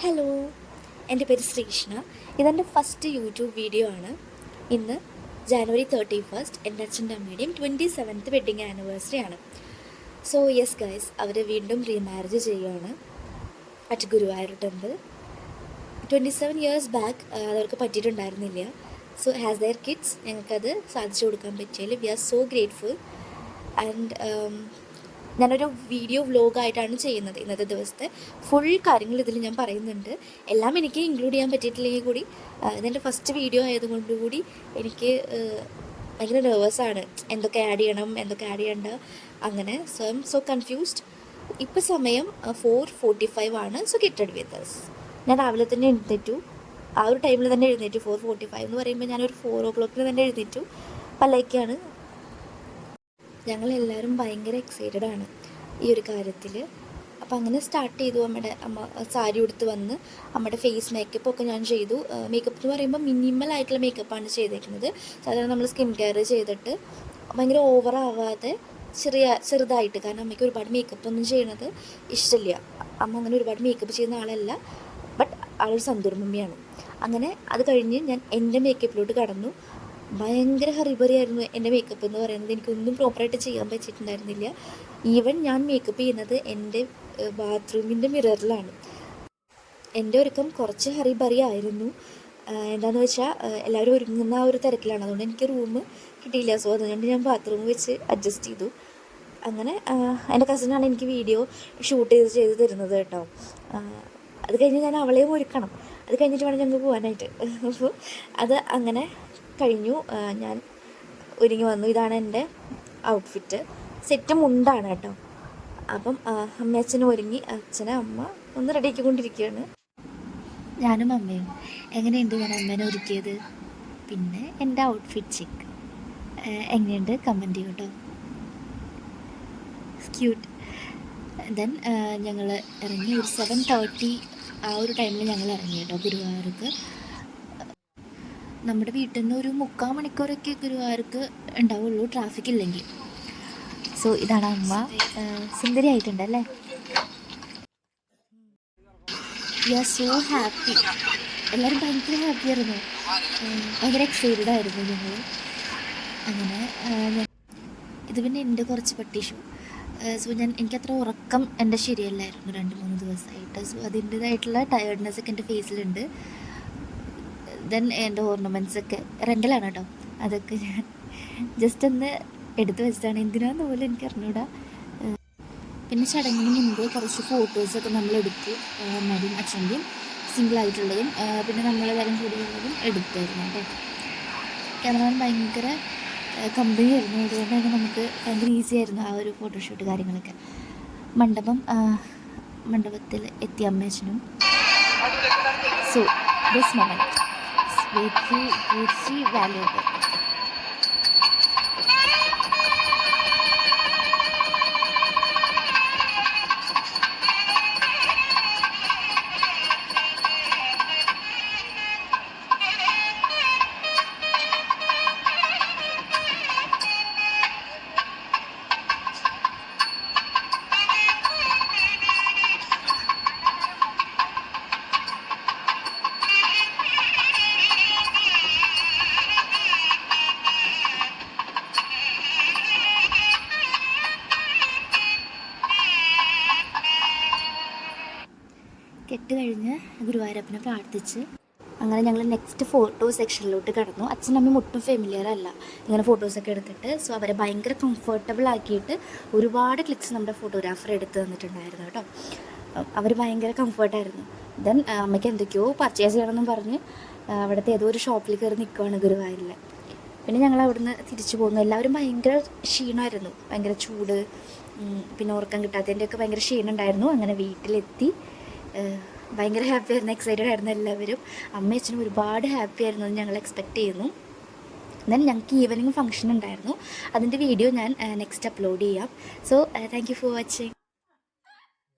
Hello, എൻ്റെ പേര് ശ്രീഷ്ണ. ഇതെൻ്റെ ഫസ്റ്റ് യൂട്യൂബ് വീഡിയോ ആണ്. ഇന്ന് ജാനുവരി 31 എൻ്റെ അച്ഛൻ്റെ അമ്മയുടെയും 27th വെഡ്ഡിങ് ആനിവേഴ്സറി ആണ്. സോ യെസ് ഗൈസ്, അവർ വീണ്ടും റീമാരേജ് ചെയ്യുകയാണ് at Guruvayur temple. 27 years back അതവർക്ക് പറ്റിയിട്ടുണ്ടായിരുന്നില്ല. സോ ഹാസ് ദെയർ കിഡ്സ് ഞങ്ങൾക്കത് സാധിച്ചു കൊടുക്കാൻ പറ്റിയതിൽ we are so grateful. And ഞാനൊരു വീഡിയോ വ്ലോഗായിട്ടാണ് ചെയ്യുന്നത്. ഇന്നത്തെ ദിവസത്തെ ഫുൾ കാര്യങ്ങൾ ഇതിൽ ഞാൻ പറയുന്നുണ്ട്. എല്ലാം എനിക്ക് ഇൻക്ലൂഡ് ചെയ്യാൻ പറ്റിയിട്ടില്ലെങ്കിൽ കൂടി ഇതെൻ്റെ ഫസ്റ്റ് വീഡിയോ ആയതുകൊണ്ട് കൂടി എനിക്ക് ഭയങ്കര നെർവസാണ്. എന്തൊക്കെ ആഡ് ചെയ്യണം, എന്തൊക്കെ ആഡ് ചെയ്യണ്ട, അങ്ങനെ. So I am so confused. ഇപ്പോൾ സമയം 4:45 ആണ്. So get with us. ഞാൻ രാവിലെ തന്നെ എഴുന്നേറ്റു. ആ ഒരു ടൈമിൽ തന്നെ എഴുന്നേറ്റു. 4:45 എന്ന് പറയുമ്പോൾ ഞാനൊരു 4 o'clock തന്നെ എഴുന്നേറ്റു. പല്ലയ്ക്കാണ്. ഞങ്ങളെല്ലാവരും ഭയങ്കര എക്സൈറ്റഡ് ആണ് ഈ ഒരു കാര്യത്തിൽ. അപ്പോൾ അങ്ങനെ സ്റ്റാർട്ട് ചെയ്തു. അമ്മ സാരി ഉടുത്ത് വന്ന് അമ്മയുടെ ഫേസ് മേക്കപ്പൊക്കെ ഞാൻ ചെയ്തു. മേക്കപ്പ് എന്ന് പറയുമ്പോൾ മിനിമൽ ആയിട്ടുള്ള മേക്കപ്പാണ് ചെയ്തേക്കുന്നത്. സാധാരണ നമ്മൾ സ്കിൻ കെയർ ചെയ്തിട്ട് ഭയങ്കര ഓവറാവാതെ ചെറുതായിട്ട്, കാരണം അമ്മയ്ക്ക് ഒരുപാട് മേക്കപ്പ് ഒന്നും ചെയ്യണത് ഇഷ്ടമില്ല. അമ്മ അങ്ങനെ ഒരുപാട് മേക്കപ്പ് ചെയ്യുന്ന ആളല്ല, ബട്ട് ആളൊരു സന്തൂർ മമ്മിയാണ്. അങ്ങനെ അത് കഴിഞ്ഞ് ഞാൻ എൻ്റെ മേക്കപ്പിലോട്ട് കടന്നു. ഭയങ്കര ഹറിബറിയായിരുന്നു എൻ്റെ മേക്കപ്പ് എന്ന് പറയുന്നത്. എനിക്കൊന്നും പ്രോപ്പറായിട്ട് ചെയ്യാൻ പറ്റിയിട്ടുണ്ടായിരുന്നില്ല. ഈവൻ ഞാൻ മേക്കപ്പ് ചെയ്യുന്നത് എൻ്റെ ബാത്റൂമിൻ്റെ മിററിലാണ്. എൻ്റെ ഒരുക്കം കുറച്ച് ഹറിബറി ആയിരുന്നു. എന്താണെന്ന് വെച്ചാൽ എല്ലാവരും ഒരുങ്ങുന്ന ആ ഒരു തിരക്കിലാണ്. അതുകൊണ്ട് എനിക്ക് റൂം കിട്ടിയില്ല. സോ അതുകൊണ്ട് ഞാൻ ബാത്റൂം വെച്ച് അഡ്ജസ്റ്റ് ചെയ്തു. അങ്ങനെ എൻ്റെ കസിനാണ് എനിക്ക് വീഡിയോ ഷൂട്ട് ചെയ്ത് തരുന്നത് കേട്ടോ. അത് കഴിഞ്ഞ് ഞാൻ അവളെയും ഒരുക്കണം. അത് കഴിഞ്ഞിട്ട് വേണം ഞങ്ങൾക്ക് പോകാനായിട്ട്. അപ്പോൾ അത് അങ്ങനെ കഴിഞ്ഞു. ഞാൻ ഒരുങ്ങി വന്നു. ഇതാണ് എൻ്റെ ഔട്ട്ഫിറ്റ്. സെറ്റ് മുണ്ടാണ് കേട്ടോ. അപ്പം അമ്മയച്ഛനും ഒരുങ്ങി. അമ്മ ഒന്ന് റെഡിയാക്കിക്കൊണ്ടിരിക്കുകയാണ്. ഞാനും അമ്മയും. എങ്ങനെയുണ്ട് ഞാൻ അമ്മേനെ ഒരുക്കിയത്? പിന്നെ എൻ്റെ ഔട്ട്ഫിറ്റ് ചെക്ക് എങ്ങനെയുണ്ട് കമൻറ്റ് ചെയ്യും കേട്ടോ. ക്യൂട്ട്. ദെൻ ഞങ്ങൾ ഇറങ്ങി. ഒരു 7:30 ആ ഒരു ടൈമിൽ ഞങ്ങൾ ഇറങ്ങി കേട്ടോ ഗുരുവായൂർക്ക്. നമ്മുടെ വീട്ടിൽ നിന്ന് ഒരു 3/4 മണിക്കൂറൊക്കെ ഗുരുവായൂർക്ക് ഉണ്ടാവുള്ളൂ, ട്രാഫിക് ഇല്ലെങ്കിൽ. സോ ഇതാണ് അമ്മ. സുന്ദരിയായിട്ടുണ്ടല്ലേ? We are so happy. എല്ലാവരും ഭയങ്കര ഹാപ്പി ആയിരുന്നു. ഭയങ്കര എക്സൈറ്റഡ് ആയിരുന്നു ഞങ്ങൾ. അങ്ങനെ ഇത് പിന്നെ എൻ്റെ കുറച്ച് പട്ടിഷു. സോ എനിക്കത്ര ഉറക്കം എൻ്റെ ശരിയല്ലായിരുന്നു 2-3 ദിവസമായിട്ട്. സോ അതിൻ്റേതായിട്ടുള്ള ടയേർഡ്നെസ്സൊക്കെ എൻ്റെ ഫേസിലുണ്ട്. ദെൻ എൻ്റെ ഓർണമെൻറ്റ്സൊക്കെ റെൻ്റലാണ് കേട്ടോ. അതൊക്കെ ഞാൻ ജസ്റ്റ് ഒന്ന് എടുത്തു വെച്ചിട്ടാണ്. എന്തിനാന്ന് പോലും എനിക്ക് അറിഞ്ഞൂടാ. പിന്നെ ചടങ്ങിന് മുൻപ് കുറച്ച് ഫോട്ടോസൊക്കെ നമ്മളെടുത്തു. അമ്മയുടെയും അച്ഛൻ്റെയും സിംഗിളായിട്ടുള്ളതും പിന്നെ നമ്മളെല്ലാവരും കൂടിയുള്ളതും എടുത്തായിരുന്നു കേട്ടോ. ക്യാമറമാൻ ഭയങ്കര കമ്പനി ആയിരുന്നു. അതുകൊണ്ട് തന്നെ നമുക്ക് ഭയങ്കര ഈസി ആയിരുന്നു ആ ഒരു ഫോട്ടോഷൂട്ട് കാര്യങ്ങളൊക്കെ. മണ്ഡപത്തിൽ എത്തിയ അമ്മയച്ഛനും. So this moment very valuable. കെട്ട് കഴിഞ്ഞ് ഗുരുവായൂരപ്പനെ പ്രാർത്ഥിച്ച് അങ്ങനെ ഞങ്ങൾ നെക്സ്റ്റ് ഫോട്ടോ സെക്ഷനിലോട്ട് കടന്നു. അച്ഛനമ്മ ഒട്ടും ഫെമിലിയർ അല്ല ഇങ്ങനെ ഫോട്ടോസൊക്കെ എടുത്തിട്ട്. സോ അവരെ ഭയങ്കര കംഫർട്ടബിൾ ആക്കിയിട്ട് ഒരുപാട് ക്ലിക്സ് നമ്മുടെ ഫോട്ടോഗ്രാഫർ എടുത്ത് തന്നിട്ടുണ്ടായിരുന്നു കേട്ടോ. അവർ ഭയങ്കര കംഫർട്ടായിരുന്നു. ദെൻ അമ്മയ്ക്ക് എന്തൊക്കെയോ പർച്ചേസ് ചെയ്യണമെന്നും പറഞ്ഞ് അവിടുത്തെ ഏതോ ഒരു ഷോപ്പിൽ കയറി നിൽക്കുവാണ് ഗുരുവായൂരിൽ. പിന്നെ ഞങ്ങൾ അവിടുന്ന് തിരിച്ചു പോകുന്നു. എല്ലാവരും ഭയങ്കര ക്ഷീണമായിരുന്നു, ഭയങ്കര ചൂട്, പിന്നെ ഉറക്കം കിട്ടാത്തതിൻ്റെയൊക്കെ ഭയങ്കര ക്ഷീണമുണ്ടായിരുന്നു. അങ്ങനെ വീട്ടിലെത്തി. ഭയങ്കര ഹാപ്പി ആയിരുന്നു, എക്സൈറ്റഡ് ആയിരുന്നു എല്ലാവരും. അമ്മയും അച്ഛനും ഒരുപാട് ഹാപ്പി ആയിരുന്നു. അത് ഞങ്ങൾ എക്സ്പെക്റ്റ് ചെയ്യുന്നു. ദെൻ ഞങ്ങൾക്ക് ഈവനിങ് ഫംഗ്ഷൻ ഉണ്ടായിരുന്നു. അതിൻ്റെ വീഡിയോ ഞാൻ നെക്സ്റ്റ് അപ്ലോഡ് ചെയ്യാം. So thank you for watching.